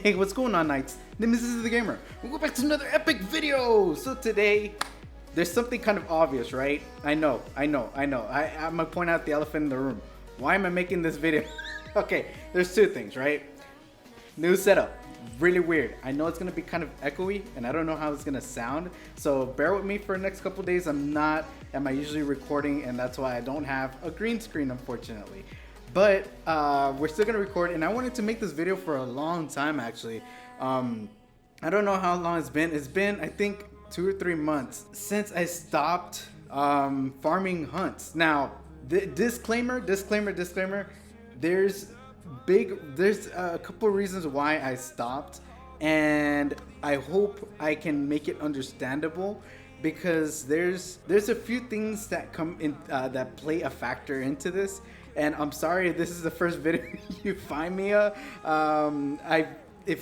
Hey, what's going on, Knights? Nemesis the Gamer. We'll go back to another epic video. So today, there's something kind of obvious, right? I know. I'm gonna point out the elephant in the room. Why am I making this video? Okay, there's two things, right? New setup, really weird. I know it's gonna be kind of echoey, and I don't know how it's gonna sound. So bear with me for the next couple days. I'm not at my usually recording, and that's why I don't have a green screen, unfortunately. But we're still gonna record, and I wanted to make this video for a long time, actually. I don't know how long it's been. It's been, I think, 2 or 3 months since I stopped farming hunts. Now, disclaimer. There's a couple of reasons why I stopped, and I hope I can make it understandable, because there's a few things that come in that play a factor into this. And I'm sorry if this is the first video you find me. If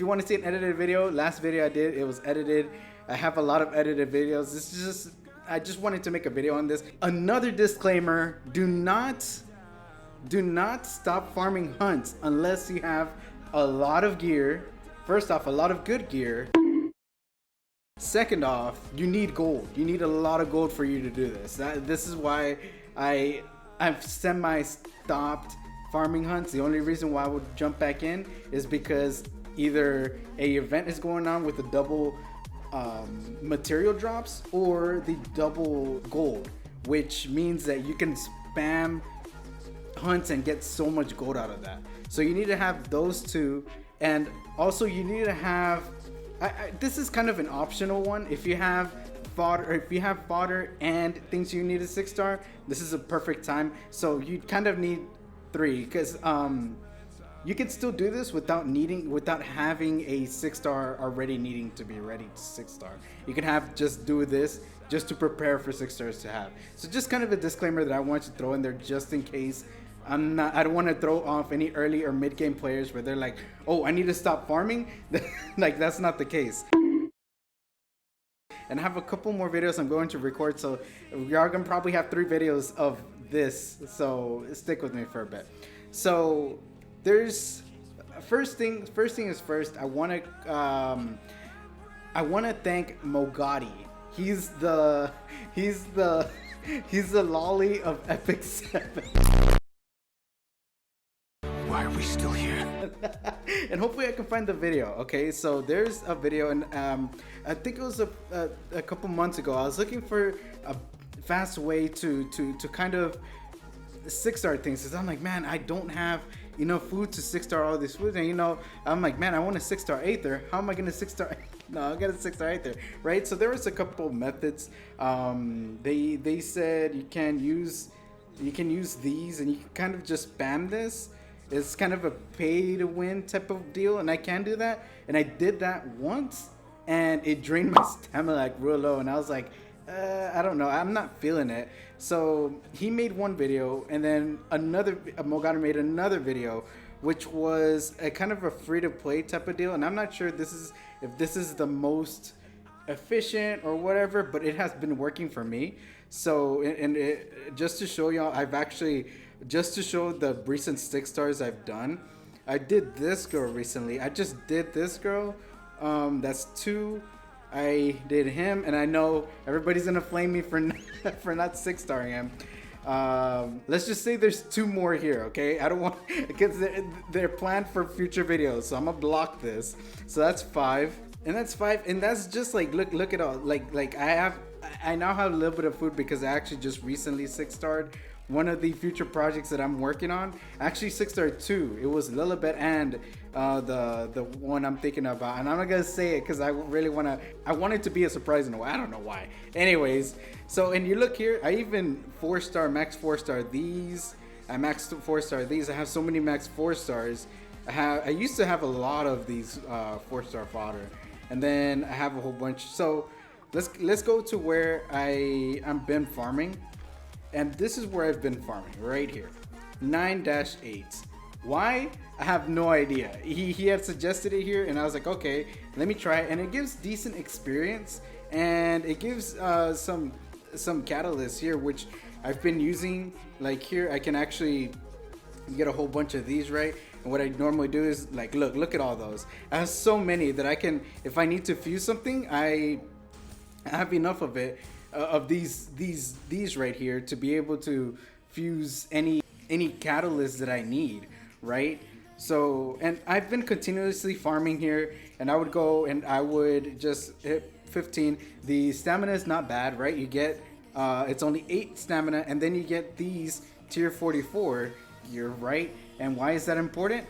you want to see an edited video, last video I did, it was edited. I have a lot of edited videos. I just wanted to make a video on this. Another disclaimer: do not stop farming hunts unless you have a lot of gear. First off, a lot of good gear. Second off, you need gold. You need a lot of gold for you to do this. This is why I've semi-stopped farming hunts. The only reason why I would jump back in is because either a event is going on with the double material drops or the double gold, which means that you can spam hunts and get so much gold out of that. So you need to have those two, and also you need to have this is kind of an optional one. If you have fodder and things you need a 6-star, this is a perfect time. So you kind of need 3, because you can still do this without having a 6-star already needing to be ready to 6-star. You can just do this just to prepare for 6 stars to have. So just kind of a disclaimer that I want to throw in there, just in case. I don't want to throw off any early or mid game players where they're like, oh, I need to stop farming. Like, that's not the case. And I have a couple more videos I'm going to record, so we are gonna probably have 3 videos of this, so stick with me for a bit. So there's first thing is first. I want to thank Mogati. He's the lolly of Epic 7. Why are we still here? And hopefully I can find the video. Okay, so there's a video, and I think it was a couple months ago. I was looking for a fast way to kind of 6-star things, because I'm like, man, I don't have enough food to 6-star all these foods. And I'm like, man, I want a 6-star Aether. How am I gonna 6-star? No, I got a 6-star Aether, right? So there was a couple of methods. They said you can use these, and you can kind of just spam this. It's kind of a pay to win type of deal, and I can do that. And I did that once, and it drained my stamina like real low, and I was like, I don't know, I'm not feeling it. So he made one video, and then Mogata made another video, which was a kind of a free to play type of deal. And I'm not sure if this is the most efficient or whatever, but it has been working for me. So just to show y'all, just to show the recent 6-stars I've done, I did this girl recently. I just did this girl. That's 2. I did him, and I know everybody's gonna flame me for not 6-starring him. Let's just say there's 2 more here, okay? I don't want, because they're planned for future videos, so I'm gonna block this. So that's 5, and that's just like look at all, like I now have a little bit of food because I actually just recently 6-starred one of the future projects that I'm working on. Actually 6-starred 2. It was Lilibet and the one I'm thinking about, and I'm not gonna say it because I want it to be a surprise in a way. I don't know why. Anyways, so, and you look here, I even 4-star, max 4-star these. I maxed 4-star these. I have so many max 4-stars. I used to have a lot of these 4-star fodder, and then I have a whole bunch. So let's go to where I'm been farming. And this is where I've been farming, right here. 9-8. Why? I have no idea. He had suggested it here, and I was like, okay, let me try it. And it gives decent experience, and it gives some catalysts here, which I've been using. Like here, I can actually get a whole bunch of these, right? And what I normally do is like, look at all those. I have so many that I can, if I need to fuse something, I have enough of it, of these right here to be able to fuse any catalyst that I need, right? So, and I've been continuously farming here, and I would go and I would just hit 15. The stamina is not bad, right? You get it's only 8 stamina, and then you get these tier 44 gear, right? And why is that important?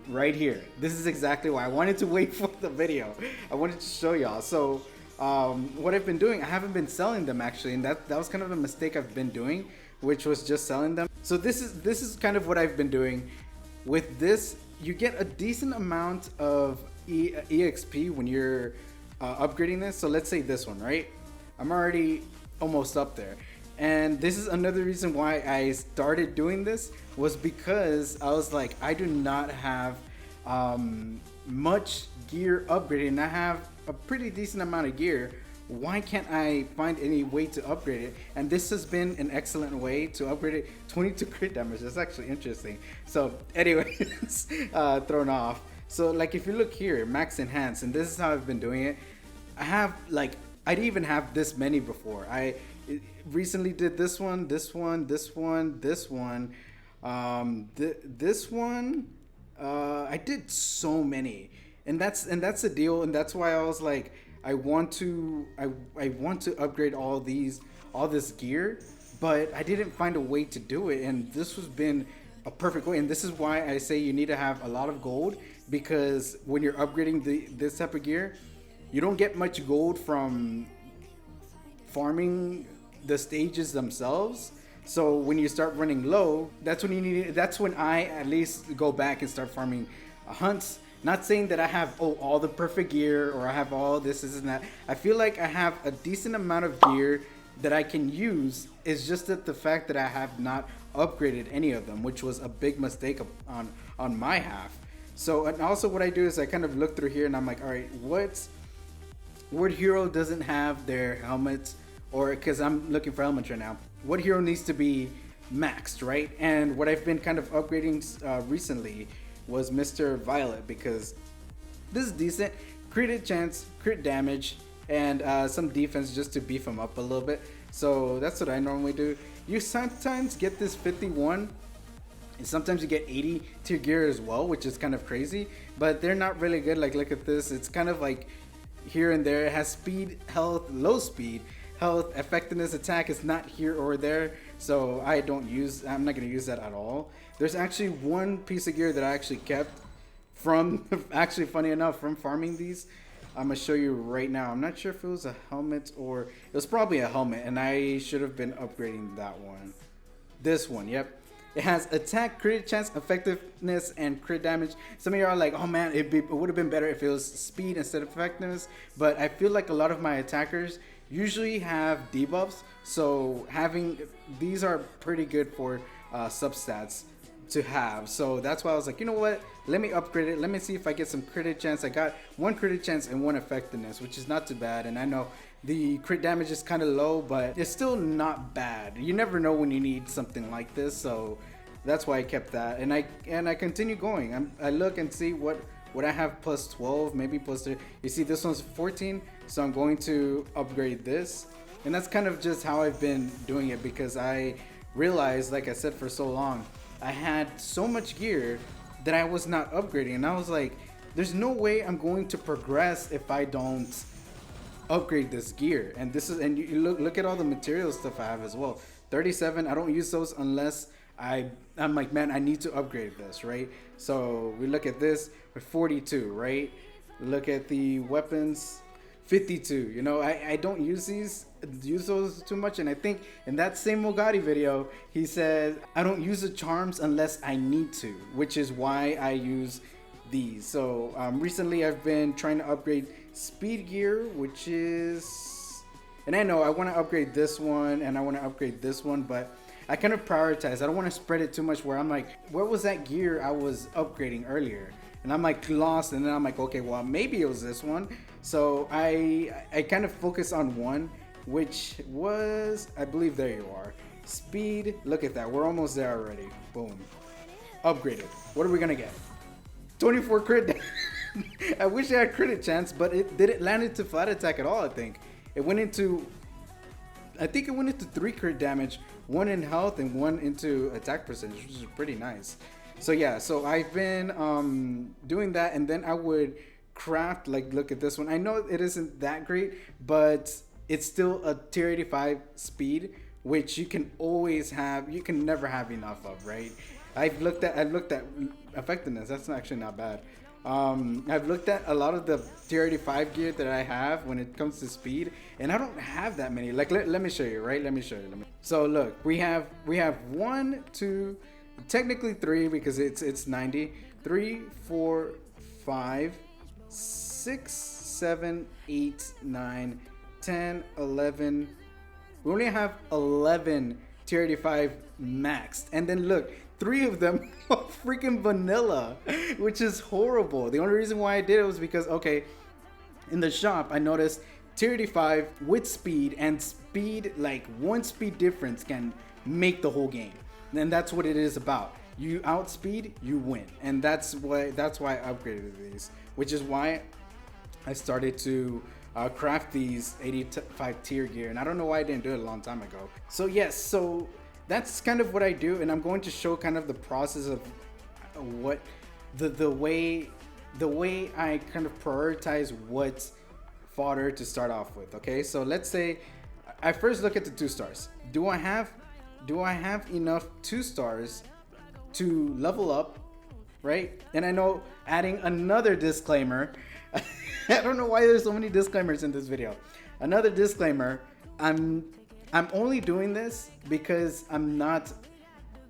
Right here. This is exactly why I wanted to wait for the video. I wanted to show y'all. So what I've been doing, I haven't been selling them actually, and that was kind of a mistake I've been doing, which was just selling them. So this is kind of what I've been doing. With this, you get a decent amount of EXP when you're upgrading this. So let's say this one, right? I'm already almost up there. And this is another reason why I started doing this, was because I was like, I do not have much gear upgraded, and I have a pretty decent amount of gear. Why can't I find any way to upgrade it? And this has been an excellent way to upgrade it. 22 crit damage. That's actually interesting. So anyways, thrown off. So like if you look here, max enhance, and this is how I've been doing it. I have like, I didn't even have this many before. I recently did this one, this one, this one, this one, this one. I did so many, and that's the deal, and that's why I was like, I want to upgrade all this gear, but I didn't find a way to do it, and this has been a perfect way. And this is why I say you need to have a lot of gold, because when you're upgrading this type of gear, you don't get much gold from farming the stages themselves. So when you start running low, that's when you need. That's when I at least go back and start farming hunts. Not saying that I have all the perfect gear, or I have all this and that. I feel like I have a decent amount of gear that I can use. It's just that the fact that I have not upgraded any of them, which was a big mistake on my half. So, and also what I do is I kind of look through here and I'm like, all right, what hero doesn't have their helmets? Or because I'm looking for helmets right now, what hero needs to be maxed, right? And what I've been kind of upgrading recently was Mr. Violet, because this is decent. Crit chance, crit damage, and some defense just to beef him up a little bit. So that's what I normally do. You sometimes get this 51, and sometimes you get 80 tier gear as well, which is kind of crazy, but they're not really good. Like, look at this. It's kind of like here and there. It has speed, health, low speed, health, effectiveness, attack is not here or there. So I'm not going to use that at all. There's actually one piece of gear that I actually kept from, actually funny enough, from farming these. I'm going to show you right now. I'm not sure if it was a helmet or, it was probably a helmet, and I should have been upgrading that one. This one, yep. It has attack, crit chance, effectiveness, and crit damage. Some of you are like, oh man, it would have been better if it was speed instead of effectiveness. But I feel like a lot of my attackers usually have debuffs, so having these are pretty good for substats to have. So that's why I was like, you know what, let me upgrade it. Let me see if I get some crit chance. I got 1 crit chance and 1 effectiveness, which is not too bad. And I know the crit damage is kind of low, but it's still not bad. You never know when you need something like this, so that's why I kept that. And I continue going. I look and see what I have plus 12, maybe plus 3. You see this one's 14, so I'm going to upgrade this. And that's kind of just how I've been doing it, because I realized, like I said, for so long, I had so much gear that I was not upgrading, and I was like, there's no way I'm going to progress if I don't upgrade this gear. And this is, and you look at all the material stuff I have as well. 37, I don't use those unless I'm like, man, I need to upgrade this, right? So we look at this, we're 42, right? Look at the weapons, 52. You know, I don't use those too much. And I think in that same Mogati video, he said, I don't use the charms unless I need to, which is why I use these. So recently I've been trying to upgrade speed gear, which is, and I know I want to upgrade this one and I want to upgrade this one, but I kind of prioritize. I don't want to spread it too much where I'm like, where was that gear I was upgrading earlier? And I'm like lost, and then I'm like, okay, well, maybe it was this one. So I kind of focus on one, which was, I believe, there you are. Speed, look at that. We're almost there already. Boom. upgraded. What are we gonna get? 24 crit. I wish I had crit chance, but it didn't land into flat attack at all. I think it went into 3 crit damage, 1 in health and 1 into attack percentage, which is pretty nice. So yeah, so I've been doing that, and then I would craft, like, look at this one. I know it isn't that great, but it's still a tier 85 speed, which you can always have. You can never have enough of, right? I looked at effectiveness. That's actually not bad. I've looked at a lot of the tier 85 gear that I have when it comes to speed, and I don't have that many. Like, let me show you, right? Let me show you. So look, we have 1, 2, technically 3 because it's 90. 3, 4, 5, 6, 7, 8, 9, 10, 11. We only have 11 tier 85 maxed, and then look, 3 of them are freaking vanilla, which is horrible. The only reason why I did it was because, okay, in the shop I noticed tier 85 with speed, and speed, like 1 speed difference can make the whole game, and that's what it is about. You outspeed, you win, and that's why I upgraded these, which is why I started to craft these 85 tier gear, and I don't know why I didn't do it a long time ago. So yes, so that's kind of what I do, and I'm going to show kind of the process of what the way I kind of prioritize what fodder to start off with. Okay, so let's say I first look at the 2 stars. Do I have enough 2 stars to level up, right? And I know, adding another disclaimer, I don't know why there's so many disclaimers in this video. Another disclaimer, I'm only doing this because I'm not,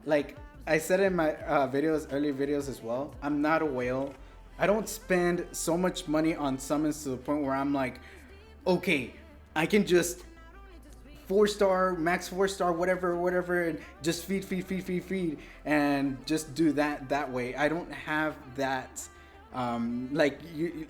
like I said in my early videos as well, I'm not a whale. I don't spend so much money on summons to the point where I'm like, okay, I can just 4-star, max 4-star, whatever, and just feed, and just do that way. I don't have that. Like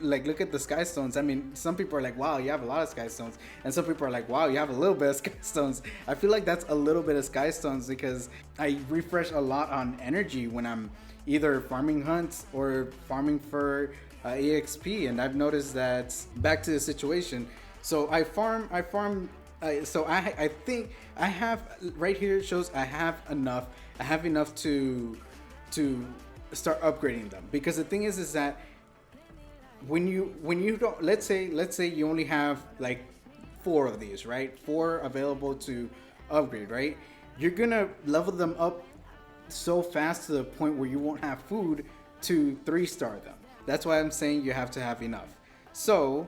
look at the sky stones. I mean, some people are like, wow, you have a lot of sky stones, and some people are like, wow, you have a little bit of sky stones. I feel like that's a little bit of sky stones because I refresh a lot on energy when I'm either farming hunts or farming for EXP, and I've noticed that. Back to the situation, so I farm. So I think I have, right here it shows I have enough to start upgrading them, because the thing is that when you don't, let's say you only have like 4 of these, right? 4 available to upgrade, right? You're gonna level them up so fast to the point where you won't have food to 3-star them. That's why I'm saying you have to have enough. So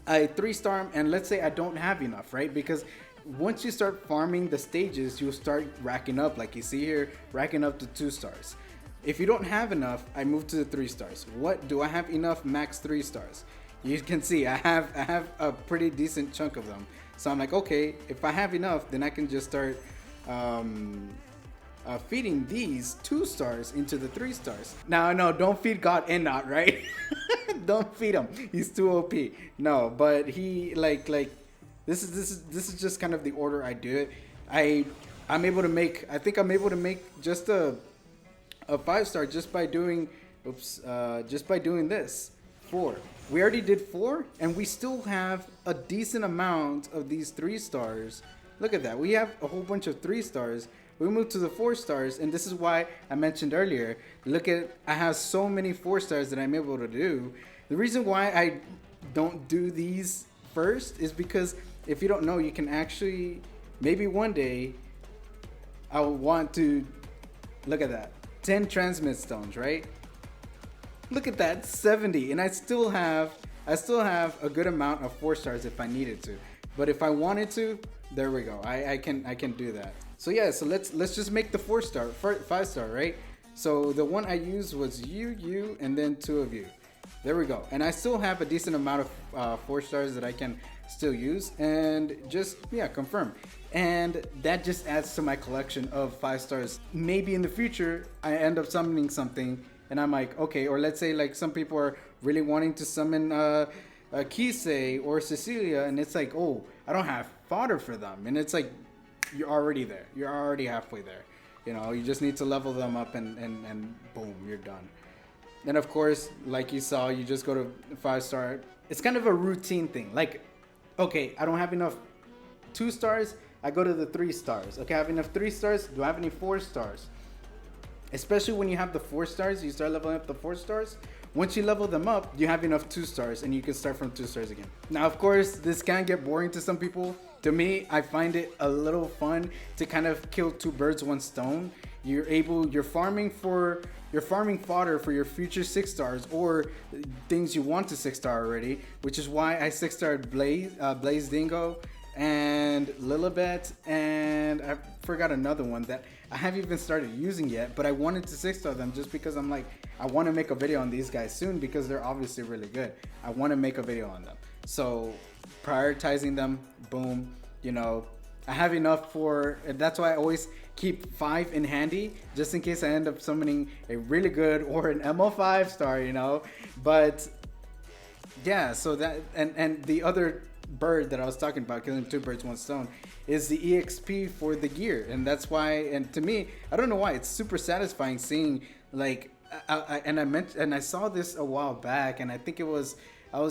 I 3-star them, and let's say I don't have enough, right? Because once you start farming the stages, you'll start racking up, like you see here, racking up to 2 stars. If you don't have enough, I move to the 3 stars. What do I have enough max 3 stars? You can see I have a pretty decent chunk of them. So I'm like, okay, if I have enough, then I can just start feeding these 2 stars into the 3 stars. Now, no, don't feed God and not, right? Don't feed him. He's too OP. No, but he like this is just kind of the order I do it. I'm able to make, I think I'm able to make just a 5-star just by doing this. 4. We already did 4, and we still have a decent amount of these 3 stars. Look at that. We have a whole bunch of 3 stars. We moved to the 4 stars, and this is why I mentioned earlier, look at, I have so many 4 stars that I'm able to do. The reason why I don't do these first is because, if you don't know, you can actually, maybe one day I will want to, look at that, 10 transmit stones, right? Look at that, 70, and I still have a good amount of 4 stars if I needed to. But if I wanted to, there we go. I can do that. So yeah, so let's just make the 4-star, 5-star, right? So the one I used was you, and then 2 of you. There we go. And I still have a decent amount of 4 stars that I can still use, and just, yeah, confirm. And that just adds to my collection of 5 stars. Maybe in the future, I end up summoning something, and I'm like, okay, or let's say like some people are really wanting to summon Kisei or Cecilia, and it's like, oh, I don't have fodder for them. And it's like, you're already there. You're already halfway there. You know, you just need to level them up and boom, you're done. Then of course, like you saw, you just go to 5-star. It's kind of a routine thing. Like, okay, I don't have enough 2 stars, I go to the 3 stars. Okay, I have enough 3 stars, do I have any 4 stars? Especially when you have the 4 stars, you start leveling up the 4 stars. Once you level them up, you have enough 2 stars and you can start from 2 stars again. Now, of course, this can get boring to some people. To me, I find it a little fun to kind of kill 2 birds, 1 stone. You're farming fodder for your future 6 stars or things you want to 6-star already, which is why I 6-starred Blaze Dingo and Lilibet, and I forgot another one that I haven't even started using yet, but I wanted to 6-star them just because I'm like, I want to make a video on these guys soon because they're obviously really good. I want to make a video on them. So prioritizing them, boom, you know, I have enough for, that's why I always keep 5 in handy just in case I end up summoning a really good or an MO 5-star, you know. But yeah, so that, and the other bird that I was talking about, killing 2 birds 1 stone, is the EXP for the gear. And that's why, and to me, I don't know why, it's super satisfying seeing, like, I saw this a while back, and I think I was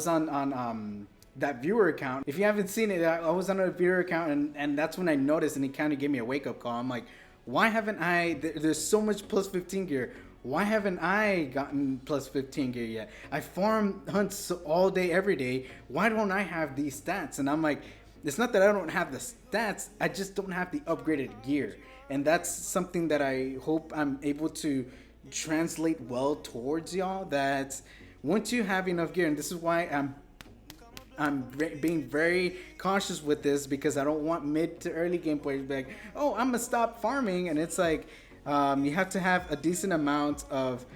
on that viewer account. If you haven't seen it, I was on a viewer account, and that's when I noticed, and it kind of gave me a wake-up call. I'm like, why haven't I, there's so much plus 15 gear, why haven't I gotten plus 15 gear yet? I farm hunts all day, every day. Why don't I have these stats? And I'm like, it's not that I don't have the stats, I just don't have the upgraded gear. And that's something that I hope I'm able to translate well towards y'all, that once you have enough gear, and this is why I'm being very cautious with this, because I don't want mid to early game players to be like, oh, I'm gonna stop farming, and it's like, you have to have a decent amount of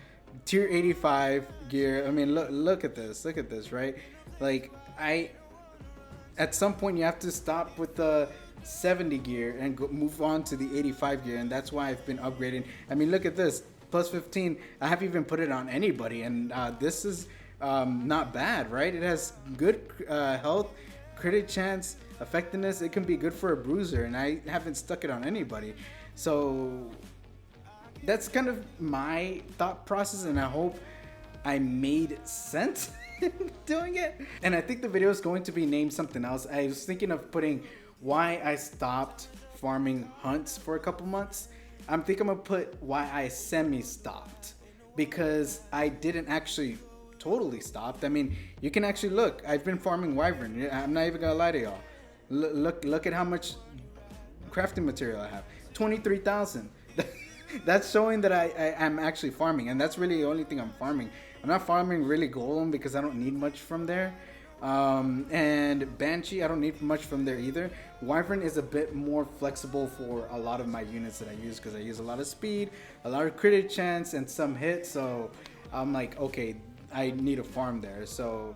tier 85 gear. I mean, look at this, right? Like, at some point you have to stop with the 70 gear and move on to the 85 gear, and that's why I've been upgrading. I mean, look at this, plus 15. I haven't even put it on anybody, and this is not bad, right? It has good health, crit chance, effectiveness. It can be good for a bruiser, and I haven't stuck it on anybody. So that's kind of my thought process, and I hope I made sense doing it. And I think the video is going to be named something else. I was thinking of putting why I stopped farming hunts for a couple months. I'm thinking I'm gonna put why I semi-stopped, because I didn't actually totally stopped. I mean, you can actually look. I've been farming wyvern. I'm not even gonna lie to y'all. Look at how much crafting material I have. 23,000. That's showing that I'm actually farming, and that's really the only thing I'm farming. I'm not farming really golem because I don't need much from there. And Banshee, I don't need much from there either. Wyvern is a bit more flexible for a lot of my units that I use, because I use a lot of speed, a lot of crit chance, and some hits. So I'm like, okay, I need a farm there. So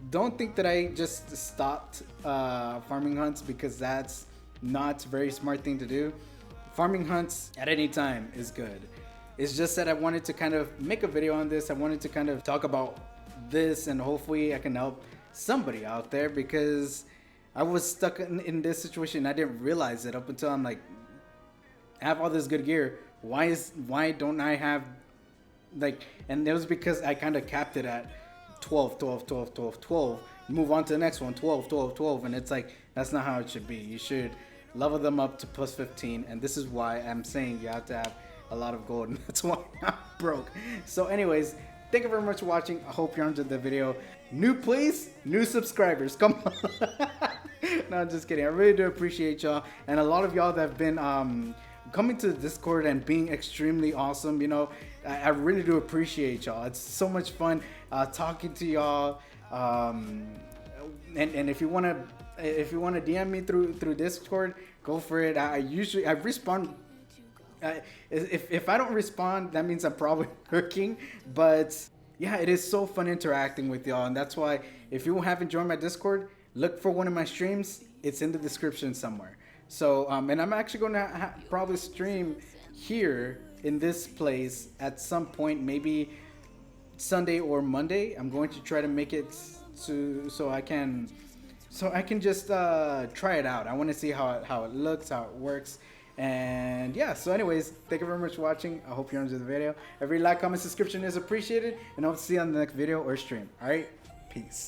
don't think that I just stopped farming hunts, because that's not a very smart thing to do. Farming hunts at any time is good. It's just that I wanted to kind of make a video on this. I wanted to kind of talk about this, and hopefully I can help somebody out there, because I was stuck in this situation. I didn't realize it up until I'm like, I have all this good gear. Why don't I have, like, and it was because I kind of capped it at 12, 12, 12, 12, 12. Move on to the next one, 12, 12, 12. And it's like, that's not how it should be. You should level them up to plus 15. And this is why I'm saying you have to have a lot of gold. And that's why I'm broke. So anyways, thank you very much for watching. I hope you enjoyed the video. New place, new subscribers. Come on. No, I'm just kidding. I really do appreciate y'all. And a lot of y'all that have been coming to the Discord and being extremely awesome. You know, I really do appreciate y'all. It's so much fun talking to y'all. And if you wanna DM me through Discord, go for it. I respond. If I don't respond, that means I'm probably working. But yeah, it is so fun interacting with y'all, and that's why if you haven't joined my Discord, look for one of my streams. It's in the description somewhere. So and I'm actually gonna probably stream here in this place at some point, maybe Sunday or Monday. I'm going to try to make it so I can just try it out. I want to see how it looks, how it works, And yeah, so anyways, thank you very much for watching. I hope you enjoyed the video. Every like, comment, subscription is appreciated, and I hope to see you on the next video or stream. All right, peace.